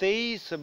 23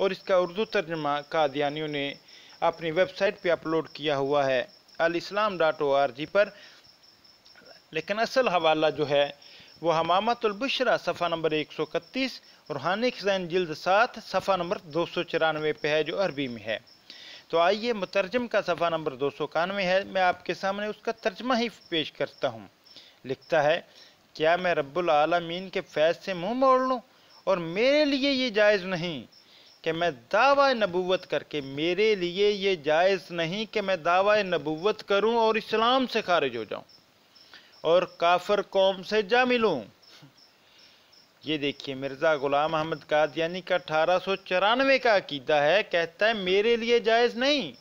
اور اس کا اردو ترجمہ قادیانیوں نے اپنی ویب سائٹ پہ اپلوڈ کیا ہوا ہے alislam.org پر، لیکن اصل حوالہ جو ہے وہ حمامۃ البشرا صفحہ نمبر 131، روحانی خزائن جلد 7 صفحہ نمبر 294 پہ ہے، جو عربی میں ہے۔ تو آئیے مترجم کا صفحہ نمبر 291 ہے، میں آپ کے سامنے اس کا ترجمہ ہی پیش کرتا ہوں۔ لکھتا ہے، کیا میں رب العالمین کے فیض سے منہ موڑ لوں، اور میرے لیے یہ جائز نہیں کہ میں دعوی نبوت کر کے میرے لیے یہ جائز نہیں کہ میں دعوی نبوت کروں اور اسلام سے خارج ہو جاؤں اور کافر قوم سے جا ملوں۔ یہ دیکھیے مرزا غلام احمد قادیانی کا 1894 کا عقیدہ ہے، کہتا ہے میرے لیے جائز نہیں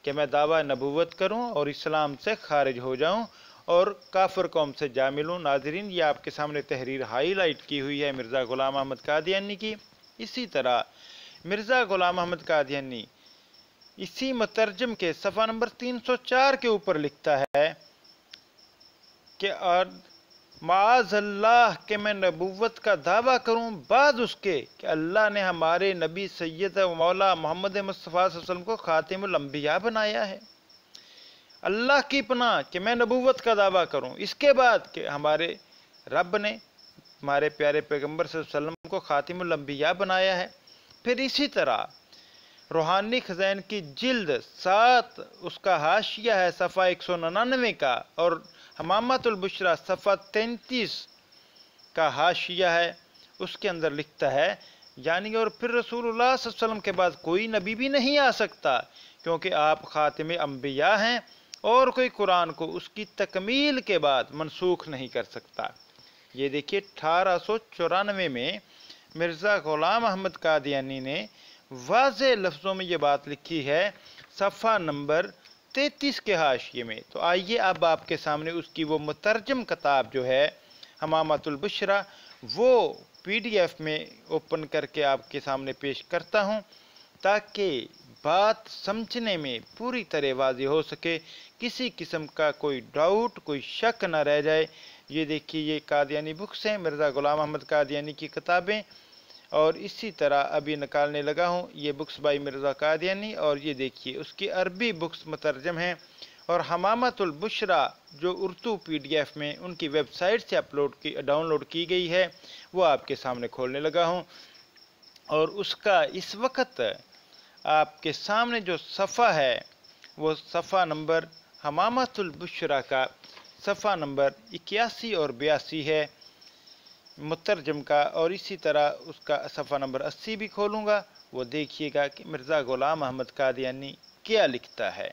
کہ میں دعوی نبوت کروں اور اسلام سے خارج ہو جاؤں اور کافر قوم سے جا ملوں۔ ناظرین، یہ آپ کے سامنے تحریر ہائی لائٹ کی ہوئی ہے مرزا غلام احمد قادیانی کی۔ اسی طرح مرزا غلام احمد قادیانی اسی مترجم کے صفحہ نمبر 304 کے اوپر لکھتا ہے کہ معاذ اللہ کہ میں نبوت کا دعویٰ کروں بعد اس کے کہ اللہ نے ہمارے نبی سید و مولا محمد مصطفیٰ صلی اللہ علیہ وسلم کو خاتم الانبیاء بنایا ہے۔ اللہ کی پناہ کہ میں نبوت کا دعویٰ کروں اس کے بعد کہ ہمارے رب نے ہمارے پیارے پیغمبر صلی اللہ علیہ وسلم کو خاتم الانبیاء بنایا ہے۔ پھر اسی طرح روحانی خزائن کی جلد 7 اس کا حاشیہ ہے صفحہ 199 کا، اور حمامۃ البشرا صفحہ 33 کا حاشیہ ہے، اس کے اندر لکھتا ہے یعنی اور پھر رسول اللہ صلی اللہ علیہ وسلم کے بعد کوئی نبی بھی نہیں آ سکتا، کیونکہ آپ خاتم انبیاء ہیں اور کوئی قرآن کو اس کی تکمیل کے بعد منسوخ نہیں کر سکتا۔ یہ دیکھیے 1894 میں مرزا غلام احمد قادیانی نے واضح لفظوں میں یہ بات لکھی ہے صفحہ نمبر 33 کے حاشیے میں۔ تو آئیے اب آپ کے سامنے اس کی وہ مترجم کتاب جو ہے حمامۃ البشرا وہ PDF میں اوپن کر کے آپ کے سامنے پیش کرتا ہوں، تاکہ بات سمجھنے میں پوری طرح واضح ہو سکے، کسی قسم کا کوئی ڈاؤٹ، کوئی شک نہ رہ جائے۔ یہ دیکھیے یہ قادیانی بکس ہیں، مرزا غلام احمد قادیانی کی کتابیں، اور اسی طرح ابھی نکالنے لگا ہوں یہ بکس بائی مرزا قادیانی، اور یہ دیکھیے اس کی عربی بکس مترجم ہیں، اور حمامۃ البشرا جو اردو PDF میں ان کی ویب سائٹ سے ڈاؤن لوڈ کی گئی ہے وہ آپ کے سامنے کھولنے لگا ہوں، اور اس کا اس وقت آپ کے سامنے جو صفحہ ہے وہ صفحہ نمبر حمامۃ البشرا کا صفحہ نمبر 81 اور 82 ہے مترجم کا، اور اسی طرح اس کا صفحہ نمبر 80 بھی کھولوں گا، وہ دیکھیے گا کہ مرزا غلام احمد قادیانی کیا لکھتا ہے۔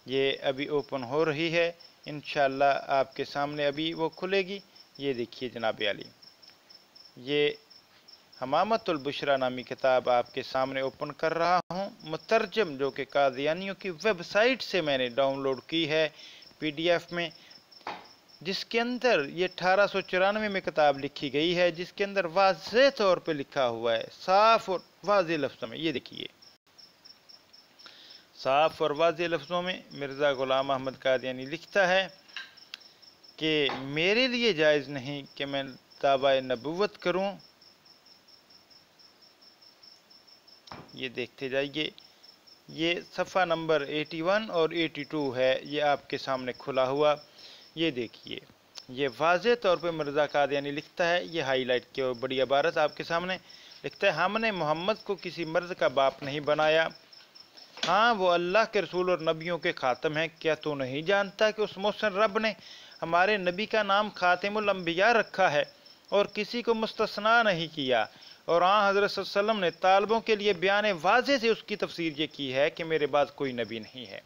یہ ابھی اوپن ہو رہی ہے، انشاءاللہ آپ کے سامنے ابھی وہ کھلے گی۔ یہ دیکھیے جناب عالی، یہ حمامۃ البشرا نامی کتاب آپ کے سامنے اوپن کر رہا ہوں، مترجم جو کہ قادیانیوں کی ویب سائٹ سے میں نے ڈاؤن لوڈ کی ہے PDF میں، جس کے اندر یہ 1894 میں کتاب لکھی گئی ہے، جس کے اندر واضح طور پہ لکھا ہوا ہے صاف اور واضح لفظوں میں۔ یہ دیکھیے صاف اور واضح لفظوں میں مرزا غلام احمد قادیانی لکھتا ہے کہ میرے لیے جائز نہیں کہ میں دعوی نبوت کروں۔ یہ دیکھتے جائیے، یہ صفحہ نمبر 81 اور 82 ہے، یہ آپ کے سامنے کھلا ہوا۔ یہ دیکھیے یہ واضح طور پہ مرزا قادیانی لکھتا ہے، یہ ہائی لائٹ کی بڑی عبارت آپ کے سامنے لکھتا ہے، ہم نے محمد کو کسی مرد کا باپ نہیں بنایا، ہاں وہ اللہ کے رسول اور نبیوں کے خاتم ہیں۔ کیا تو نہیں جانتا کہ اس محسن رب نے ہمارے نبی کا نام خاتم الانبیاء رکھا ہے اور کسی کو مستثنا نہیں کیا، اور حضرت صلی اللہ علیہ وسلم نے طالبوں کے لیے بیان واضح سے اس کی تفسیر یہ کی ہے کہ میرے بعد کوئی نبی نہیں ہے،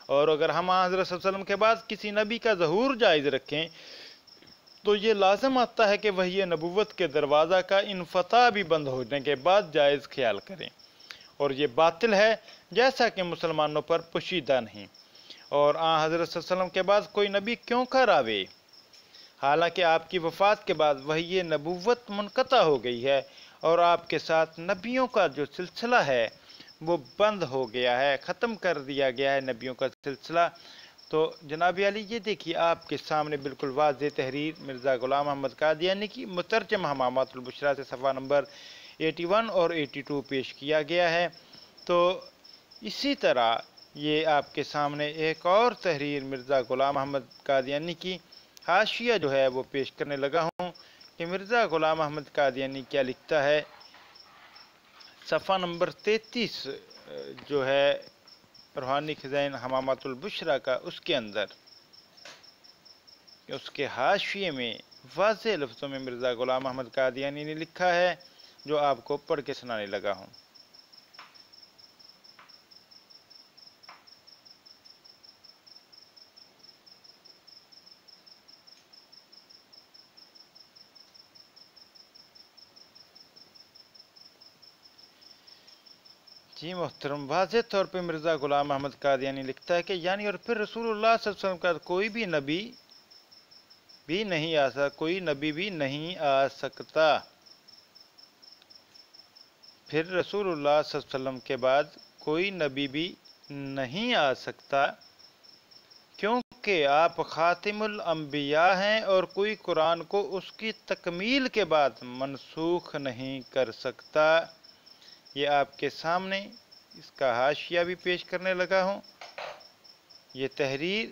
اور اگر ہم حضرت صلی اللہ علیہ وسلم کے بعد کسی نبی کا ظہور جائز رکھیں تو یہ لازم آتا ہے کہ وحی نبوت کے دروازہ کا انفتاح بھی بند ہونے کے بعد جائز خیال کریں، اور یہ باطل ہے جیسا کہ مسلمانوں پر پوشیدہ نہیں، اور حضرت صلی اللہ علیہ وسلم کے بعد کوئی نبی کیوں کر آوے، حالانکہ آپ کی وفات کے بعد وحی نبوت منقطع ہو گئی ہے اور آپ کے ساتھ نبیوں کا جو سلسلہ ہے وہ بند ہو گیا ہے، ختم کر دیا گیا ہے نبیوں کا سلسلہ۔ تو جناب علی یہ دیکھیے آپ کے سامنے بالکل واضح تحریر مرزا غلام احمد قادیانی کی، مترجم حمامۃ البشرا سے صفحہ نمبر 81 اور 82 پیش کیا گیا ہے۔ تو اسی طرح یہ آپ کے سامنے ایک اور تحریر مرزا غلام احمد قادیانی کی حاشیہ جو ہے وہ پیش کرنے لگا ہوں کہ مرزا غلام احمد قادیانی کیا لکھتا ہے۔ صفحہ نمبر 33 جو ہے روحانی خزائن حمامات البشرا کا، اس کے اندر اس کے حاشیے میں واضح لفظوں میں مرزا غلام احمد قادیانی نے لکھا ہے، جو آپ کو پڑھ کے سنانے لگا ہوں۔ جی محترم، واضح طور پہ مرزا غلام احمد قادیانی لکھتا ہے کہ یعنی اور پھر رسول اللہ صلی اللہ علیہ وسلم کا کوئی بھی نبی بھی نہیں آ سکتا، کوئی نبی بھی نہیں آ سکتا، پھر رسول اللہ صلی اللہ علیہ وسلم کے بعد کوئی نبی بھی نہیں آ سکتا، کیونکہ آپ خاتم الانبیاء ہیں اور کوئی قرآن کو اس کی تکمیل کے بعد منسوخ نہیں کر سکتا۔ یہ آپ کے سامنے اس کا حاشیہ بھی پیش کرنے لگا ہوں۔ یہ تحریر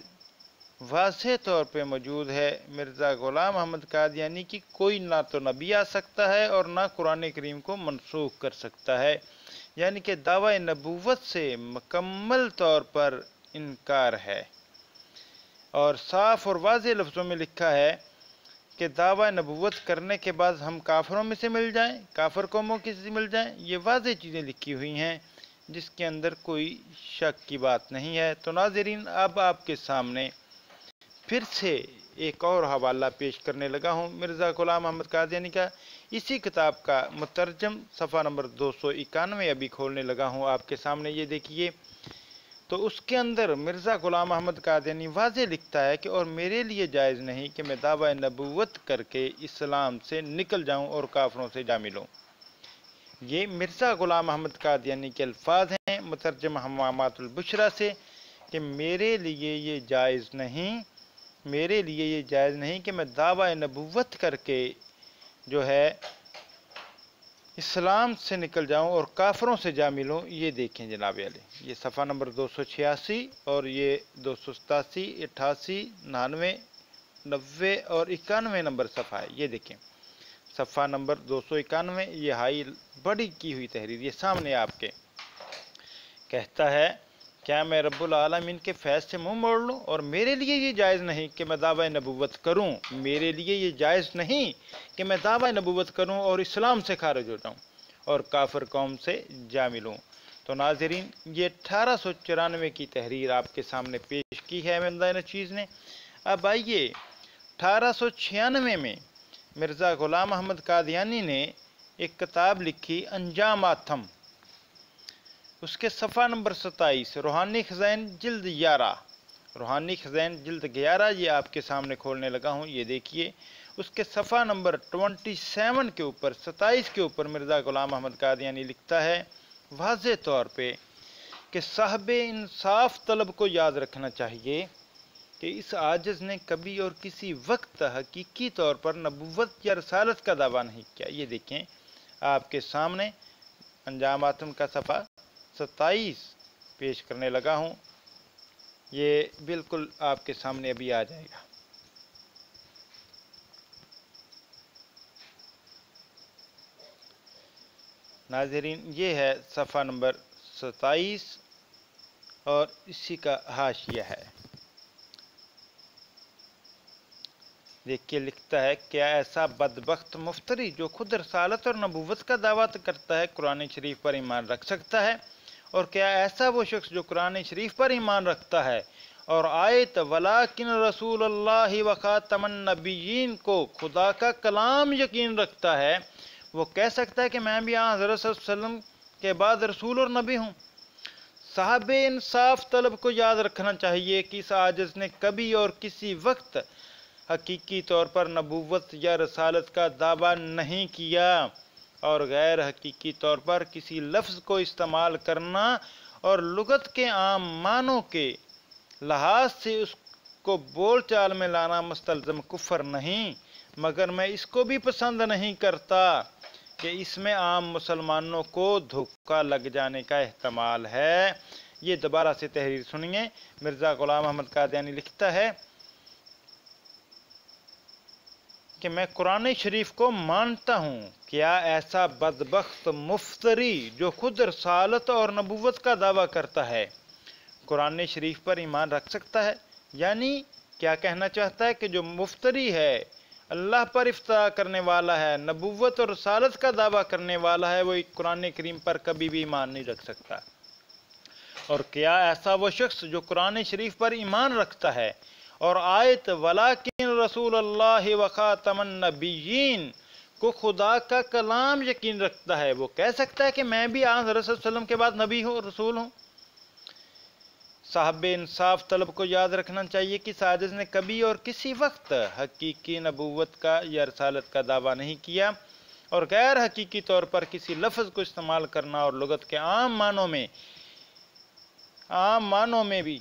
واضح طور پہ موجود ہے۔ مرزا غلام احمد قادیانی کی کوئی نہ تو نبی آ سکتا ہے اور نہ قرآن کریم کو منسوخ کر سکتا ہے، یعنی کہ دعوی نبوت سے مکمل طور پر انکار ہے، اور صاف اور واضح لفظوں میں لکھا ہے کہ دعوی نبوت کرنے کے بعد ہم کافروں میں سے مل جائیں، کافر قوموں کی سے مل جائیں، یہ واضح چیزیں لکھی ہوئی ہیں جس کے اندر کوئی شک کی بات نہیں ہے۔ تو ناظرین، اب آپ کے سامنے پھر سے ایک اور حوالہ پیش کرنے لگا ہوں مرزا غلام احمد قادیانی کا، اسی کتاب کا مترجم، صفحہ نمبر 291 ابھی کھولنے لگا ہوں آپ کے سامنے، یہ دیکھیے۔ تو اس کے اندر مرزا غلام احمد قادیانی واضح لکھتا ہے کہ اور میرے لیے جائز نہیں کہ میں دعوی نبوت کر کے اسلام سے نکل جاؤں اور کافروں سے جا ملوں۔ یہ مرزا غلام احمد قادیانی کے الفاظ ہیں مترجم حمامات البشرا سے کہ میرے لیے یہ جائز نہیں کہ میں دعوی نبوت کر کے جو ہے اسلام سے نکل جاؤں اور کافروں سے جا ملوں۔ یہ دیکھیں جناب علی، یہ صفحہ نمبر 286 اور یہ 287، 88، 99، 90 اور 91 نمبر صفحہ ہے، یہ دیکھیں صفحہ نمبر 291، یہ ہائی بڑی کی ہوئی تحریر، یہ سامنے آپ کے کہتا ہے کیا میں رب العالمین کے فیض سے منہ موڑ لوں، اور میرے لیے یہ جائز نہیں کہ میں دعوی نبوت کروں، میرے لیے یہ جائز نہیں کہ میں دعوی نبوت کروں اور اسلام سے خارج ہو جاؤں اور کافر قوم سے جا ملوں۔ تو ناظرین، یہ 1894 کی تحریر آپ کے سامنے پیش کی ہے مندان چیز نے۔ اب آئیے 1896 میں مرزا غلام احمد قادیانی نے ایک کتاب لکھی انجام آتم، اس کے صفحہ نمبر 27 روحانی خزائن جلد 11، روحانی خزائن جلد 11 یہ آپ کے سامنے کھولنے لگا ہوں، یہ دیکھیے اس کے صفحہ نمبر 27 کے اوپر 27 کے اوپر مرزا غلام احمد قادیانی لکھتا ہے واضح طور پہ کہ صاحب انصاف طلب کو یاد رکھنا چاہیے کہ اس عاجز نے کبھی اور کسی وقت حقیقی طور پر نبوت یا رسالت کا دعویٰ نہیں کیا۔ یہ دیکھیں آپ کے سامنے انجام آتم کا صفحہ 27 پیش کرنے لگا ہوں، یہ بالکل آپ کے سامنے ابھی آ جائے گا۔ ناظرین، یہ ہے صفحہ نمبر 27 اور اسی کا حاشیہ ہے، دیکھیے لکھتا ہے کیا ایسا بدبخت مفتری جو خود رسالت اور نبوت کا دعویٰ کرتا ہے قرآن شریف پر ایمان رکھ سکتا ہے، اور کیا ایسا وہ شخص جو قرآن شریف پر ایمان رکھتا ہے اور آیت ولیکن رسول اللہ و خاتم النبیین کو خدا کا کلام یقین رکھتا ہے، وہ کہہ سکتا ہے کہ میں بھی حضرت صلی اللہ علیہ وسلم کے بعد رسول اور نبی ہوں؟ صاحب انصاف طلب کو یاد رکھنا چاہیے کہ اس عاجز نے کبھی اور کسی وقت حقیقی طور پر نبوت یا رسالت کا دعویٰ نہیں کیا، اور غیر حقیقی طور پر کسی لفظ کو استعمال کرنا اور لغت کے عام معنوں کے لحاظ سے اس کو بول چال میں لانا مستلزم کفر نہیں، مگر میں اس کو بھی پسند نہیں کرتا کہ اس میں عام مسلمانوں کو دھوکہ لگ جانے کا احتمال ہے۔ یہ دوبارہ سے تحریر سنیے۔ مرزا غلام احمد قادیانی لکھتا ہے کہ میں قرآن شریف کو مانتا ہوں، کیا ایسا بدبخت مفتری جو خود رسالت اور نبوت کا دعویٰ کرتا ہے قرآن شریف پر ایمان رکھ سکتا ہے؟ یعنی کیا کہنا چاہتا ہے کہ جو مفتری ہے، اللہ پر افترا کرنے والا ہے، نبوت اور رسالت کا دعویٰ کرنے والا ہے، وہ قرآن کریم پر کبھی بھی ایمان نہیں رکھ سکتا۔ اور کیا ایسا وہ شخص جو قرآن شریف پر ایمان رکھتا ہے اور آیت وَلَٰكِن رسول اللہ وخاتم النبیین کو خدا کا کلام یقین رکھتا ہے، وہ کہہ سکتا ہے کہ میں بھی حضرت صلی اللہ علیہ وسلم کے بعد نبی ہوں، رسول ہوں؟ صاحب انصاف طلب کو یاد رکھنا چاہیے کہ ساجد نے کبھی اور کسی وقت حقیقی نبوت کا یا رسالت کا دعویٰ نہیں کیا، اور غیر حقیقی طور پر کسی لفظ کو استعمال کرنا اور لغت کے عام معنوں میں بھی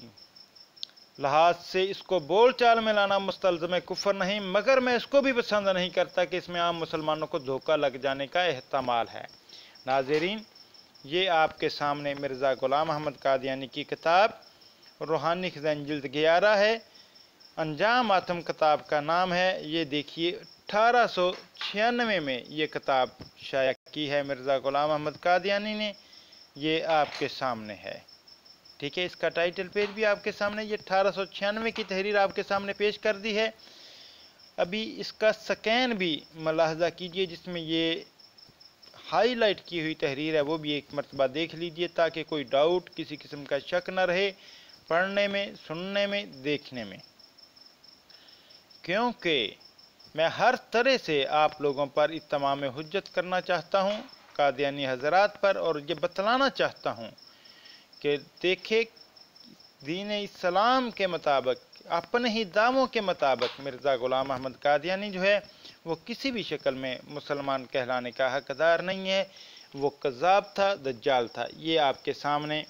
لحاظ سے اس کو بول چال میں لانا مستلزم کفر نہیں، مگر میں اس کو بھی پسند نہیں کرتا کہ اس میں عام مسلمانوں کو دھوکہ لگ جانے کا احتمال ہے۔ ناظرین، یہ آپ کے سامنے مرزا غلام احمد قادیانی کی کتاب روحانی خزائن جلد 11 ہے، انجام آتم کتاب کا نام ہے۔ یہ دیکھیے 1896 میں یہ کتاب شائع کی ہے مرزا غلام احمد قادیانی نے، یہ آپ کے سامنے ہے۔ ٹھیک ہے، اس کا ٹائٹل پیج بھی آپ کے سامنے، یہ 1896 کی تحریر آپ کے سامنے پیش کر دی ہے۔ ابھی اس کا سکین بھی ملاحظہ کیجئے، جس میں یہ ہائی لائٹ کی ہوئی تحریر ہے، وہ بھی ایک مرتبہ دیکھ لیجئے تاکہ کوئی ڈاؤٹ، کسی قسم کا شک نہ رہے پڑھنے میں، سننے میں، دیکھنے میں، کیونکہ میں ہر طرح سے آپ لوگوں پر اتمام حجت کرنا چاہتا ہوں، قادیانی حضرات پر، اور یہ بتلانا چاہتا ہوں کہ دیکھیں دین اسلام کے مطابق، اپنے ہی دعووں کے مطابق مرزا غلام احمد قادیانی جو ہے وہ کسی بھی شکل میں مسلمان کہلانے کا حقدار نہیں ہے، وہ کذاب تھا، دجال تھا۔ یہ آپ کے سامنے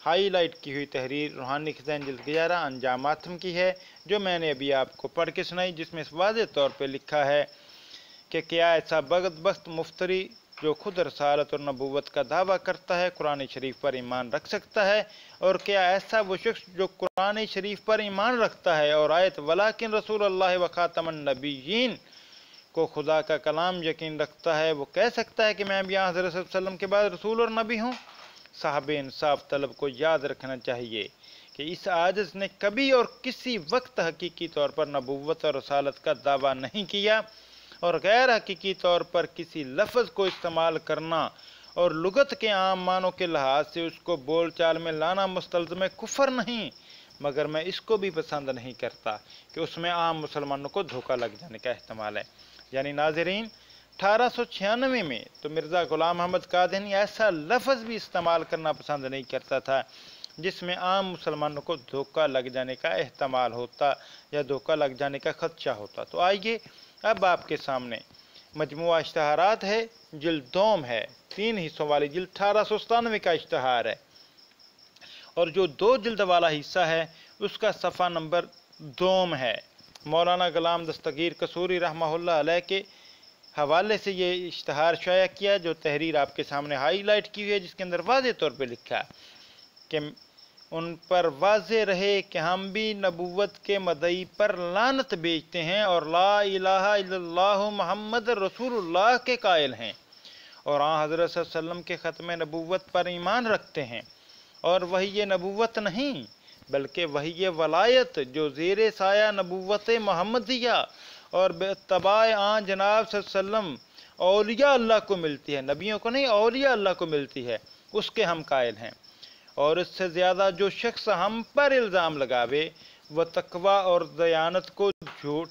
ہائی لائٹ کی ہوئی تحریر روحانی خزائن جلد 11 انجام آتم کی ہے، جو میں نے ابھی آپ کو پڑھ کے سنائی، جس میں واضح طور پہ لکھا ہے کہ کیا ایسا بدبخت مفتری جو خود رسالت اور نبوت کا دعویٰ کرتا ہے قرآن شریف پر ایمان رکھ سکتا ہے؟ اور کیا ایسا وہ شخص جو قرآن شریف پر ایمان رکھتا ہے اور آیت وَلَٰكِن رسول اللہ وخاتم النبیین کو خدا کا کلام یقین رکھتا ہے، وہ کہہ سکتا ہے کہ میں بھی حضرت صلی اللہ علیہ وسلم کے بعد رسول اور نبی ہوں؟ صاحب انصاف طلب کو یاد رکھنا چاہیے کہ اس عاجز نے کبھی اور کسی وقت حقیقی طور پر نبوت اور رسالت کا دعویٰ نہیں کیا، اور غیر حقیقی طور پر کسی لفظ کو استعمال کرنا اور لغت کے عام معنوں کے لحاظ سے اس کو بول چال میں لانا مستلزم کفر نہیں، مگر میں اس کو بھی پسند نہیں کرتا کہ اس میں عام مسلمانوں کو دھوکہ لگ جانے کا احتمال ہے۔ یعنی ناظرین، 1896 میں تو مرزا غلام احمد قادیانی ایسا لفظ بھی استعمال کرنا پسند نہیں کرتا تھا جس میں عام مسلمانوں کو دھوکہ لگ جانے کا احتمال ہوتا یا دھوکہ لگ جانے کا خدشہ ہوتا۔ تو آئیے اب آپ کے سامنے مجموعہ اشتہارات ہے، جلد 2 ہے، 3 حصوں والی جلد 1897 کا اشتہار ہے، اور جو 2 جلد والا حصہ ہے اس کا صفحہ نمبر 2 ہے۔ مولانا غلام دستگیر قصوری رحمہ اللہ علیہ کے حوالے سے یہ اشتہار شائع کیا، جو تحریر آپ کے سامنے ہائی لائٹ کی ہوئی ہے، جس کے اندر واضح طور پہ لکھا ہے کہ ان پر واضح رہے کہ ہم بھی نبوت کے مدعی پر لعنت بیچتے ہیں اور لا الہ الا اللہ محمد رسول اللہ کے قائل ہیں، اور حضرت صلی اللہ علیہ وسلم کے ختم نبوت پر ایمان رکھتے ہیں، اور وہی یہ نبوت نہیں بلکہ وہی یہ ولایت جو زیر سایہ نبوت محمدیہ اور باتباع جناب صلی اللہ علیہ وسلم اولیاء اللہ کو ملتی ہے، نبیوں کو نہیں، اولیاء اللہ کو ملتی ہے، اس کے ہم قائل ہیں۔ اور اس سے زیادہ جو شخص ہم پر الزام لگاوے وہ تقوی اور دیانت کو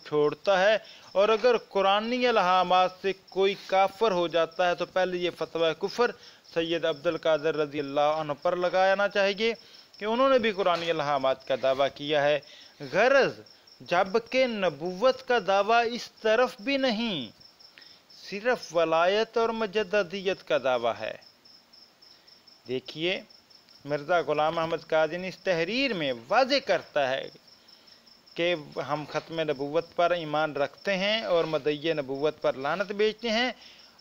چھوڑتا ہے، اور اگر قرآنی الہامات سے کوئی کافر ہو جاتا ہے تو پہلے یہ فتویٰ کفر سید عبد القادر رضی اللہ عنہ پر لگانا چاہیے کہ انہوں نے بھی قرآنی الہامات کا دعویٰ کیا ہے، غرض جبکہ نبوت کا دعویٰ اس طرف بھی نہیں، صرف ولایت اور مجددیت کا دعویٰ ہے۔ دیکھیے مرزا غلام احمد قادیانی اس تحریر میں واضح کرتا ہے کہ ہم ختم نبوت پر ایمان رکھتے ہیں اور مدعی نبوت پر لعنت بیچتے ہیں،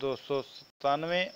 297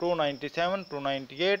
297, 298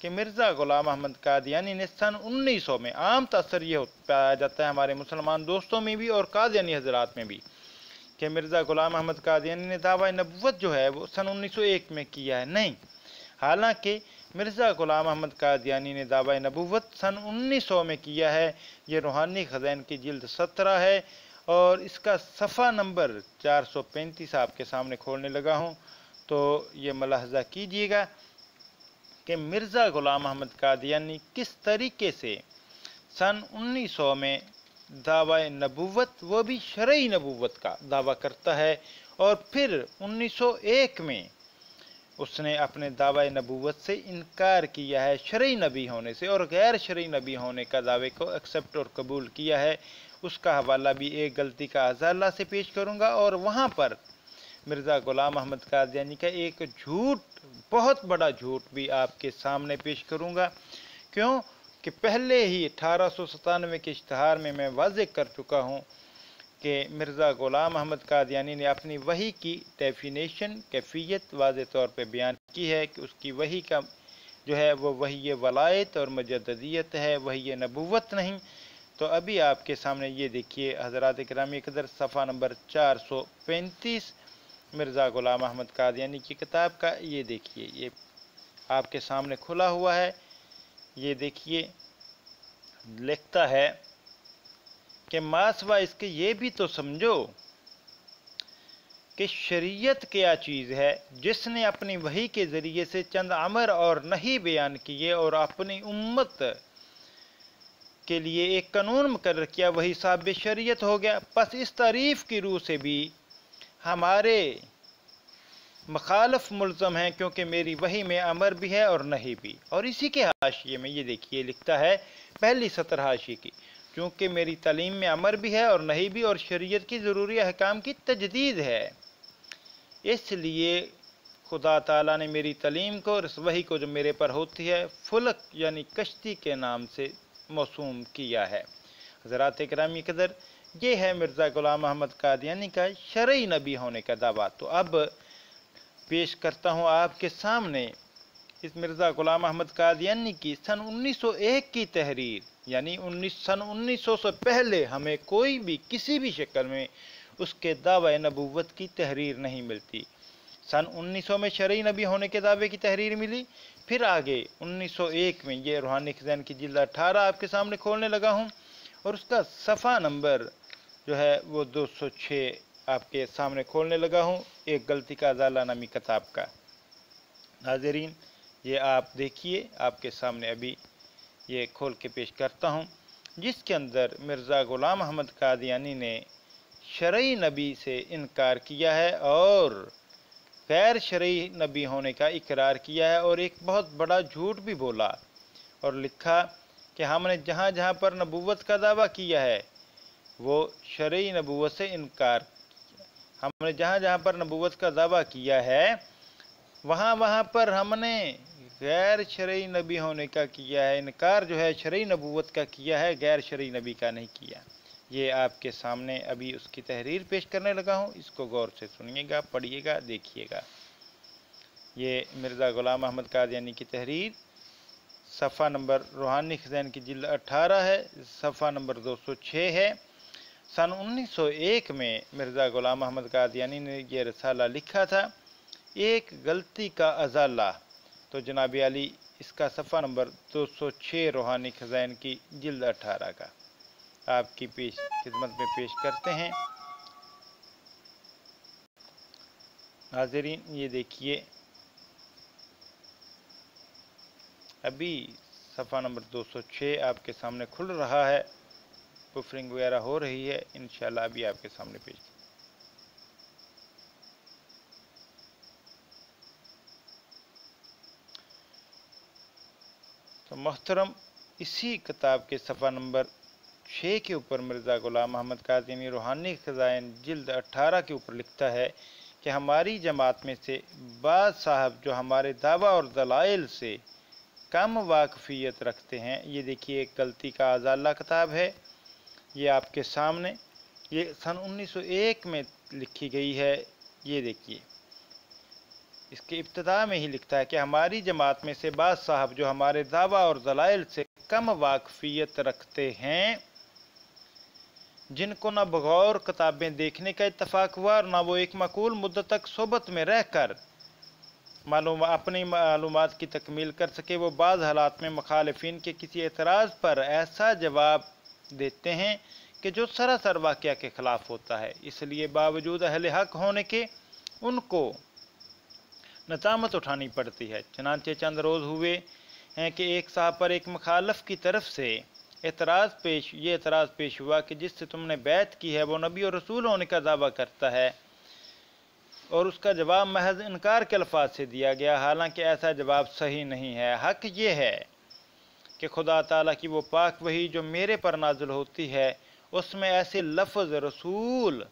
کہ مرزا غلام احمد قادیانی نے سن 1900 میں، عام تاثر یہ پایا جاتا ہے ہمارے مسلمان دوستوں میں بھی اور قادیانی حضرات میں بھی، کہ مرزا غلام احمد قادیانی نے دعویٰ نبوت جو ہے وہ سن 1901 میں کیا ہے، نہیں، حالانکہ مرزا غلام احمد قادیانی نے دعویٰ نبوت سن 1900 میں کیا ہے۔ یہ روحانی خزائن کی جلد 17 ہے اور اس کا صفحہ نمبر 435 آپ کے سامنے کھولنے لگا ہوں، تو یہ ملاحظہ کیجئے گا کہ مرزا غلام احمد قادیانی کس طریقے سے سن 1900 میں دعویٰ نبوت، وہ بھی شرعی نبوت کا دعویٰ کرتا ہے، اور پھر 1901 میں اس نے اپنے دعویٰ نبوت سے انکار کیا ہے، شرعی نبی ہونے سے، اور غیر شرعی نبی ہونے کا دعوے کو ایکسیپٹ اور قبول کیا ہے۔ اس کا حوالہ بھی ایک غلطی کا ازالہ سے پیش کروں گا، اور وہاں پر مرزا غلام احمد قادیانی کا ایک جھوٹ، بہت بڑا جھوٹ بھی آپ کے سامنے پیش کروں گا، کیوں کہ پہلے ہی 1897 کے اشتہار میں میں واضح کر چکا ہوں کہ مرزا غلام احمد قادیانی نے اپنی وحی کی ڈیفینیشن، کیفیت واضح طور پہ بیان کی ہے کہ اس کی وحی کا جو ہے وہ وحی ولایت اور مجددیت ہے، وحی نبوت نہیں۔ تو ابھی آپ کے سامنے یہ دیکھیے حضرات اکرامی قدر، صفحہ نمبر 435 مرزا غلام احمد قادیانی کی کتاب کا، یہ دیکھیے، یہ آپ کے سامنے کھلا ہوا ہے، یہ دیکھیے، لکھتا ہے کہ ماسوا اس کے یہ بھی تو سمجھو کہ شریعت کیا چیز ہے، جس نے اپنی وحی کے ذریعے سے چند امر اور نہیں بیان کیے اور اپنی امت کے لیے ایک قانون مقرر کیا، وہی صاحب شریعت ہو گیا۔ پس اس تعریف کی روح سے بھی ہمارے مخالف ملزم ہیں، کیونکہ میری وحی میں امر بھی ہے اور نہیں بھی۔ اور اسی کے حاشیے میں یہ دیکھیے لکھتا ہے، پہلی سطر حاشیے کی، چونکہ میری تعلیم میں امر بھی ہے اور نہیں بھی، اور شریعت کی ضروری احکام کی تجدید ہے، اس لیے خدا تعالیٰ نے میری تعلیم کو اور اس وحی کو جو میرے پر ہوتی ہے فلک یعنی کشتی کے نام سے موسوم کیا ہے۔ حضرات اکرامی قدر، یہ ہے مرزا غلام احمد قادیانی کا شرعی نبی ہونے کا دعویٰ۔ تو اب پیش کرتا ہوں آپ کے سامنے اس مرزا غلام احمد قادیانی کی سن 1901 کی تحریر، یعنی سن 1900 سے پہلے ہمیں کوئی بھی کسی بھی شکل میں اس کے دعوی نبوت کی تحریر نہیں ملتی۔ سن 1900 میں شرعی نبی ہونے کے دعوے کی تحریر ملی، پھر آگے 1901 میں یہ روحانی خزائن کی جلد 18 آپ کے سامنے کھولنے لگا ہوں، اور اس کا صفحہ نمبر جو ہے وہ 206 آپ کے سامنے کھولنے لگا ہوں، ایک غلطی کا ازالہ نامی کتاب کا۔ ناظرین یہ آپ دیکھیے، آپ کے سامنے ابھی یہ کھول کے پیش کرتا ہوں، جس کے اندر مرزا غلام احمد قادیانی نے شرعی نبی سے انکار کیا ہے اور غیر شرعی نبی ہونے کا اقرار کیا ہے، اور ایک بہت بڑا جھوٹ بھی بولا اور لکھا کہ ہم نے جہاں جہاں پر نبوت کا دعویٰ کیا ہے وہ شرعی نبوت سے انکار، ہم نے جہاں جہاں پر نبوت کا دعویٰ کیا ہے وہاں وہاں پر ہم نے غیر شرعی نبی ہونے کا کیا ہے، انکار جو ہے شرعی نبوت کا کیا ہے، غیر شرعی نبی کا نہیں کیا۔ یہ آپ کے سامنے ابھی اس کی تحریر پیش کرنے لگا ہوں، اس کو غور سے سنیے گا، پڑھیے گا، دیکھیے گا۔ یہ مرزا غلام احمد قادیانی کی تحریر، صفحہ نمبر روحانی خزائن کی جلد 18 ہے، صفحہ نمبر 206 ہے۔ سن 1901 میں مرزا غلام احمد قادیانی نے یہ رسالہ لکھا تھا، ایک غلطی کا ازالہ۔ تو جناب علی اس کا صفحہ نمبر 206 روحانی خزائن کی جلد 18 کا آپ کی خدمت میں پیش کرتے ہیں۔ ناظرین یہ دیکھیے، ابھی صفحہ نمبر 206 آپ کے سامنے کھل رہا ہے، بفرنگ وغیرہ ہو رہی ہے، انشاءاللہ ابھی آپ کے سامنے پیش کریں۔ تو محترم، اسی کتاب کے صفحہ نمبر 6 کے اوپر مرزا غلام احمد قادیانی روحانی خزائن جلد 18 کے اوپر لکھتا ہے کہ ہماری جماعت میں سے بعض صاحب جو ہمارے دعویٰ اور دلائل سے کم واقفیت رکھتے ہیں، یہ دیکھیے ایک غلطی کا ازالہ کتاب ہے، یہ آپ کے سامنے، یہ سن 1901 میں لکھی گئی ہے، یہ دیکھیے اس کے ابتدا میں ہی لکھتا ہے کہ ہماری جماعت میں سے بعض صاحب جو ہمارے دعویٰ اور دلائل سے کم واقفیت رکھتے ہیں، جن کو نہ بغور کتابیں دیکھنے کا اتفاق ہوا اور نہ وہ ایک معقول مدت تک صحبت میں رہ کر اپنی معلومات کی تکمیل کر سکے، وہ بعض حالات میں مخالفین کے کسی اعتراض پر ایسا جواب دیتے ہیں کہ جو سراسر واقعہ کے خلاف ہوتا ہے۔ اس لیے باوجود اہل حق ہونے کے ان کو ندامت اٹھانی پڑتی ہے۔ چنانچہ چند روز ہوئے ہیں کہ ایک صاحب پر ایک مخالف کی طرف سے یہ اعتراض پیش ہوا کہ جس سے تم نے بیعت کی ہے وہ نبی اور رسول ہونے کا دعویٰ کرتا ہے، اور اس کا جواب محض انکار کے الفاظ سے دیا گیا، حالانکہ ایسا جواب صحیح نہیں ہے۔ حق یہ ہے کہ خدا تعالیٰ کی وہ پاک وحی جو میرے پر نازل ہوتی ہے، اس میں ایسے لفظ رسول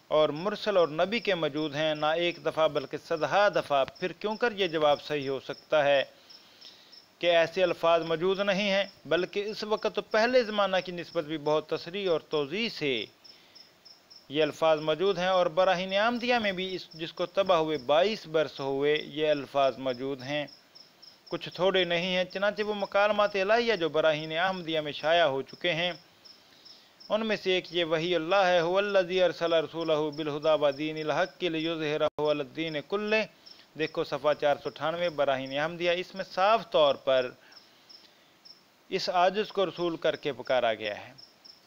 اور مرسل اور نبی کے موجود ہیں، نہ ایک دفعہ بلکہ صدہا دفعہ۔ پھر کیوں کر یہ جواب صحیح ہو سکتا ہے کہ ایسے الفاظ موجود نہیں ہیں، بلکہ اس وقت تو پہلے زمانہ کی نسبت بھی بہت تصریح اور توضیح سے یہ الفاظ موجود ہیں، اور براہین احمدیہ میں بھی جس کو تباہ ہوئے 22 برس ہوئے یہ الفاظ موجود ہیں، کچھ تھوڑے نہیں ہیں۔ چنانچہ وہ مکالمات الہیہ جو براہین احمدیہ میں شائع ہو چکے ہیں، ان میں سے ایک یہ وحی اللہ ہے، هو الذی ارسل رسولہ بالہدی ودین الحق لیظہرہ علی الدین کلہ، دیکھو صفحہ 498 براہین احمدیہ۔ اس میں صاف طور پر اس عاجز کو رسول کر کے پکارا گیا ہے۔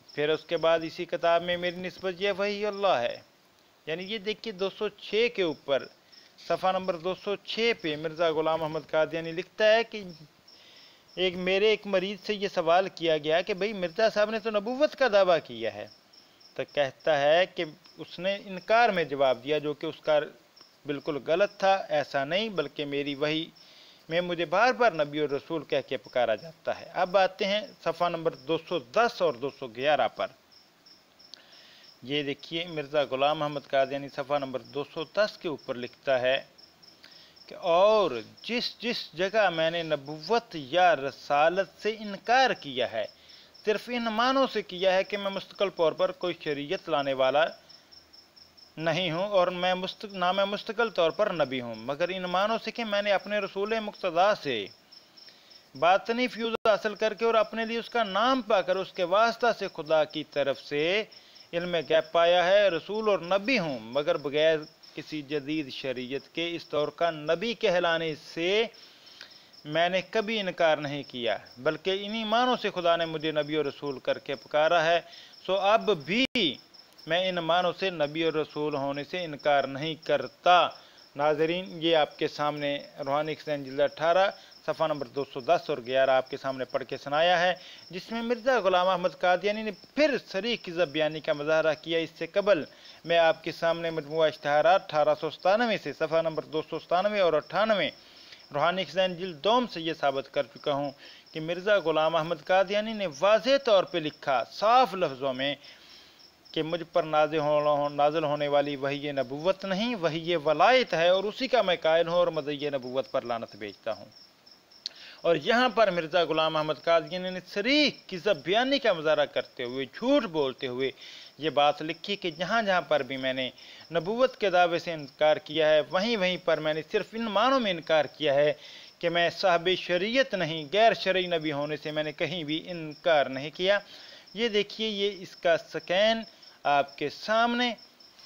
پھر اس کے بعد اسی کتاب میں میری نسبت یہ وحی اللہ ہے، یعنی یہ دیکھیے 206 کے اوپر صفحہ نمبر 206 پہ مرزا غلام محمد قادیانی لکھتا ہے کہ میرے ایک مریض سے یہ سوال کیا گیا کہ بھئی مرزا صاحب نے تو نبوت کا دعویٰ کیا ہے، تو کہتا ہے کہ اس نے انکار میں جواب دیا جو کہ اس کا بالکل غلط تھا، ایسا نہیں، بلکہ میری وحی میں مجھے بار بار نبی اور رسول کہہ کے پکارا جاتا ہے۔ اب آتے ہیں صفحہ نمبر 210 اور 211 پر۔ یہ دیکھیے مرزا غلام محمد قادیانی صفحہ نمبر 210 کے اوپر لکھتا ہے کہ اور جس جگہ میں نے نبوت یا رسالت سے انکار کیا ہے، صرف ان معنوں سے کیا ہے کہ میں مستقل طور پر کوئی شریعت لانے والا نہیں ہوں اور نہ میں مستقل طور پر نبی ہوں، مگر ان معنوں سے کہ میں نے اپنے رسول مقتدیٰ سے باطنی فیوز حاصل کر کے اور اپنے لیے اس کا نام پا کر اس کے واسطہ سے خدا کی طرف سے علم غیب پایا ہے۔ رسول اور نبی ہوں، مگر بغیر کسی جدید شریعت کے اس دور کا نبی کہلانے سے میں نے کبھی انکار نہیں کیا، بلکہ انہی معنوں سے خدا نے مجھے نبی اور رسول کر کے پکارا ہے، سو اب بھی میں ان معنوں سے نبی اور رسول ہونے سے انکار نہیں کرتا۔ ناظرین، یہ آپ کے سامنے روحانی خزائن جلد 18 صفحہ نمبر 210 اور 11 آپ کے سامنے پڑھ کے سنایا ہے، جس میں مرزا غلام احمد قادیانی نے پھر صریح کذب بیانی کا مظاہرہ کیا۔ اس سے قبل میں آپ کے سامنے مجموعہ اشتہارات 1897 سے صفحہ نمبر 297 اور 98 روحانی خزائن جلد 2 سے یہ ثابت کر چکا ہوں کہ مرزا غلام احمد قادیانی نے واضح طور پہ لکھا صاف لفظوں میں کہ مجھ پر نازل ہونے والی وحی نبوت نہیں، وحی ولایت ہے، اور اسی کا میں قائل ہوں اور مدعی نبوت پر لعنت بھیجتا ہوں۔ اور یہاں پر مرزا غلام احمد قادیانی نے صریح کذب بیانی کا مظاہرہ کرتے ہوئے، جھوٹ بولتے ہوئے یہ بات لکھی کہ جہاں جہاں پر بھی میں نے نبوت کے دعوے سے انکار کیا ہے، وہیں پر میں نے صرف ان معنوں میں انکار کیا ہے کہ میں صاحب شریعت نہیں، غیر شرعی نبی ہونے سے میں نے کہیں بھی انکار نہیں کیا۔ یہ دیکھیے، یہ اس کا سکین آپ کے سامنے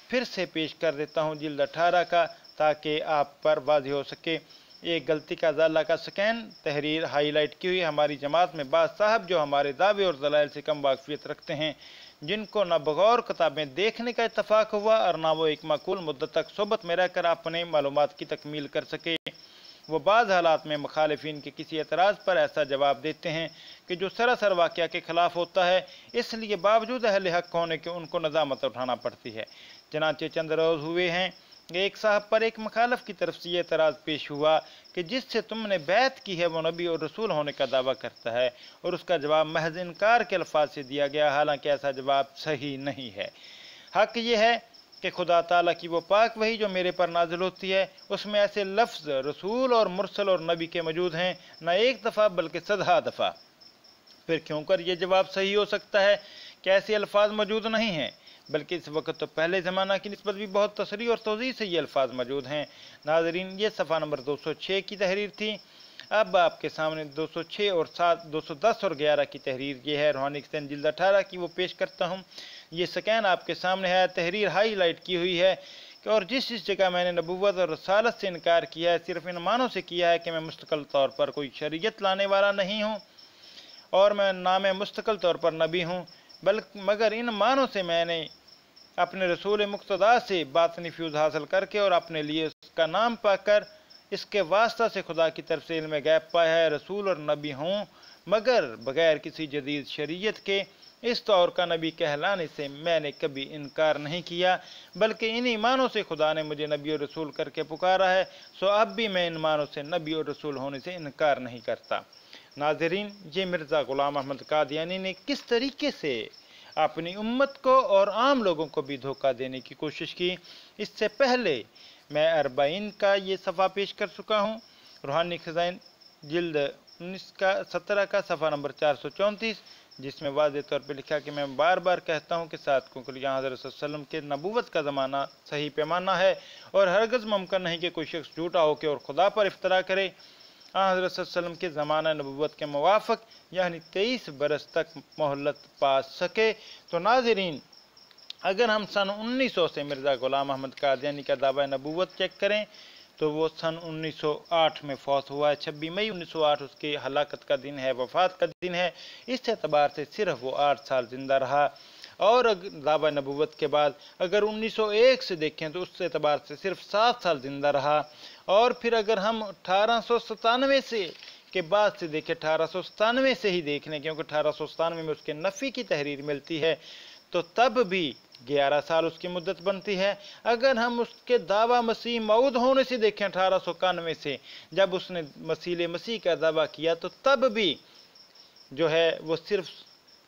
پھر سے پیش کر دیتا ہوں جلد 18 کا، تاکہ آپ پر واضح ہو سکے۔ ایک غلطی کا ازالہ کا سکین تحریر ہائی لائٹ کی ہوئی۔ ہماری جماعت میں بعض صاحب جو ہمارے دعوے اور دلائل سے کم واقفیت رکھتے ہیں، جن کو نہ بغور کتابیں دیکھنے کا اتفاق ہوا اور نہ وہ ایک معقول مدت تک صحبت میں رہ کر اپنے معلومات کی تکمیل کر سکے، وہ بعض حالات میں مخالفین کے کسی اعتراض پر ایسا جواب دیتے ہیں کہ جو سراسر واقعہ کے خلاف ہوتا ہے، اس لیے باوجود اہل حق ہونے کے ان کو ندامت اٹھانا پڑتی ہے۔ چنانچہ چند روز ہوئے ہیں کہ ایک صاحب پر ایک مخالف کی طرف سے یہ اعتراض پیش ہوا کہ جس سے تم نے بیعت کی ہے وہ نبی اور رسول ہونے کا دعویٰ کرتا ہے، اور اس کا جواب محض انکار کے الفاظ سے دیا گیا، حالانکہ ایسا جواب صحیح نہیں ہے۔ حق یہ ہے کہ خدا تعالیٰ کی وہ پاک وحی جو میرے پر نازل ہوتی ہے، اس میں ایسے لفظ رسول اور مرسل اور نبی کے موجود ہیں، نہ ایک دفعہ بلکہ صدہا دفعہ۔ پھر کیوں کر یہ جواب صحیح ہو سکتا ہے کہ ایسے الفاظ موجود نہیں ہیں، بلکہ اس وقت تو پہلے زمانہ کی نسبت بھی بہت تصریح اور توضیح سے یہ الفاظ موجود ہیں۔ ناظرین، یہ صفحہ نمبر 206 کی تحریر تھی۔ اب آپ کے سامنے 206 اور 210 اور 11 کی تحریر یہ ہے، روحانی ایکسچینج جلد 18 کی، وہ پیش کرتا ہوں۔ یہ سکین آپ کے سامنے ہے، تحریر ہائی لائٹ کی ہوئی ہے کہ اور جس جگہ میں نے نبوت اور رسالت سے انکار کیا ہے، صرف ان معنوں سے کیا ہے کہ میں مستقل طور پر کوئی شریعت لانے والا نہیں ہوں اور میں مستقل طور پر نبی ہوں، مگر ان معنوں سے میں نے اپنے رسول مقتدیٰ سے باطنی فیوز حاصل کر کے اور اپنے لیے اس کا نام پا کر اس کے واسطہ سے خدا کی طرف سے علم غیب پایا ہے۔ رسول اور نبی ہوں مگر بغیر کسی جدید شریعت کے اس طور کا نبی کہلانے سے میں نے کبھی انکار نہیں کیا، بلکہ ان ایمانوں سے خدا نے مجھے نبی اور رسول کر کے پکارا ہے، سو اب بھی میں ان ایمانوں سے نبی اور رسول ہونے سے انکار نہیں کرتا۔ ناظرین، یہ مرزا غلام احمد قادیانی نے کس طریقے سے اپنی امت کو اور عام لوگوں کو بھی دھوکہ دینے کی کوشش کی، اس سے پہلے میں 40 کا یہ صفحہ پیش کر چکا ہوں، روحانی خزائن جلد 17 کا صفحہ نمبر 434، جس میں واضح طور پہ لکھا کہ میں بار بار کہتا ہوں کہ صادقوں کے لیے حضرت صلی اللہ علیہ وسلم کے نبوت کا زمانہ صحیح پیمانہ ہے اور ہرگز ممکن نہیں کہ کوئی شخص جھوٹا ہو کے اور خدا پر افترا کرے۔ حضرت صلی اللہ علیہ وسلم کے زمانہ نبوت کے موافق یعنی 23 برس تک مہلت پا سکے۔ تو ناظرین، اگر ہم سن 1900 سے مرزا غلام احمد قادیانی کا دعویٰ نبوت چیک کریں تو وہ سن 1908 میں فوت ہوا ہے۔ 26 مئی 1908 اس کی ہلاکت کا دن ہے، وفات کا دن ہے۔ اس اعتبار سے صرف وہ 8 سال زندہ رہا، اور دعویٰ نبوت کے بعد اگر 1901 سے دیکھیں تو اس اعتبار سے صرف 7 سال زندہ رہا، اور پھر اگر ہم 1897 سے کے بعد سے دیکھیں، 1897 سے ہی دیکھ لیں کیونکہ 1897 میں اس کے نفی کی تحریر ملتی ہے، تو تب بھی 11 سال اس کی مدت بنتی ہے۔ اگر ہم اس کے دعویٰ مسیح موعود ہونے سے دیکھیں 1891 سے، جب اس نے مسیح کا دعویٰ کیا، تو تب بھی جو ہے وہ صرف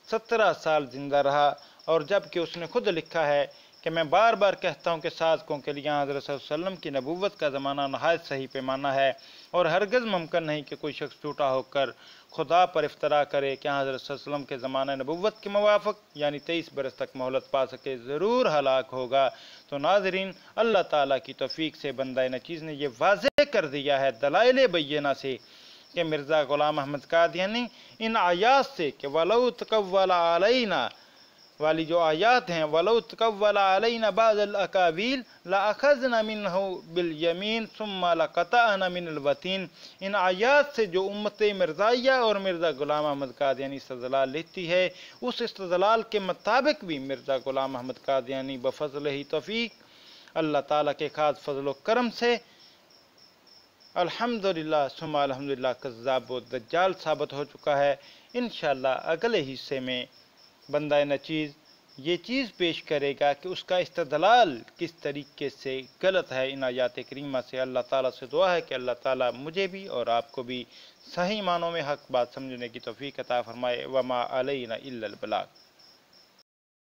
17 سال زندہ رہا، اور جب کہ اس نے خود لکھا ہے کہ میں بار بار کہتا ہوں کہ صادقوں کے لیے حضرت صلی اللہ علیہ وسلم کی نبوت کا زمانہ نہایت صحیح پیمانہ ہے اور ہرگز ممکن نہیں کہ کوئی شخص جھوٹا ہو کر خدا پر افترا کرے کہ حضرت صلی اللہ علیہ وسلم کے زمانہ نبوت کے موافق یعنی 23 برس تک مہلت پا سکے، ضرور ہلاک ہوگا۔ تو ناظرین، اللہ تعالیٰ کی توفیق سے بندہ نچیز نے یہ واضح کر دیا ہے دلائل بینہ سے کہ مرزا غلام احمد قادیانی ان آیات سے کہ وَلَوْ تَقَوَّلَ عَلَيْنَا والی جو آیات ہیں، وَلَوْ تَقَوَّلَ عَلَيْنَا بَعْضَ الْأَقَاوِيلِ لَأَخَذْنَا مِنْهُ بِالْيَمِينِ ثُمَّ لَقَطَعْنَا مِنَ الْوَتِينِ، ان آیات سے جو امت مرزائیہ اور مرزا غلام احمد قادیانی استدلال لیتی ہے، اس استدلال کے مطابق بھی مرزا غلام احمد قادیانی بفضلہ توفیق اللہ تعالیٰ کے خاص فضل و کرم سے الحمدللہ ثم الحمدللہ کذاب و دجال ثابت ہو چکا ہے۔ انشاءاللہ اگلے حصے میں بندہ نچیز یہ چیز پیش کرے گا کہ اس کا استدلال کس طریقے سے غلط ہے ان آیات کریمہ سے۔ اللہ تعالیٰ سے دعا ہے کہ اللہ تعالیٰ مجھے بھی اور آپ کو بھی صحیح معنوں میں حق بات سمجھنے کی توفیق عطا فرمائے۔ وما علینا الا البلاغ۔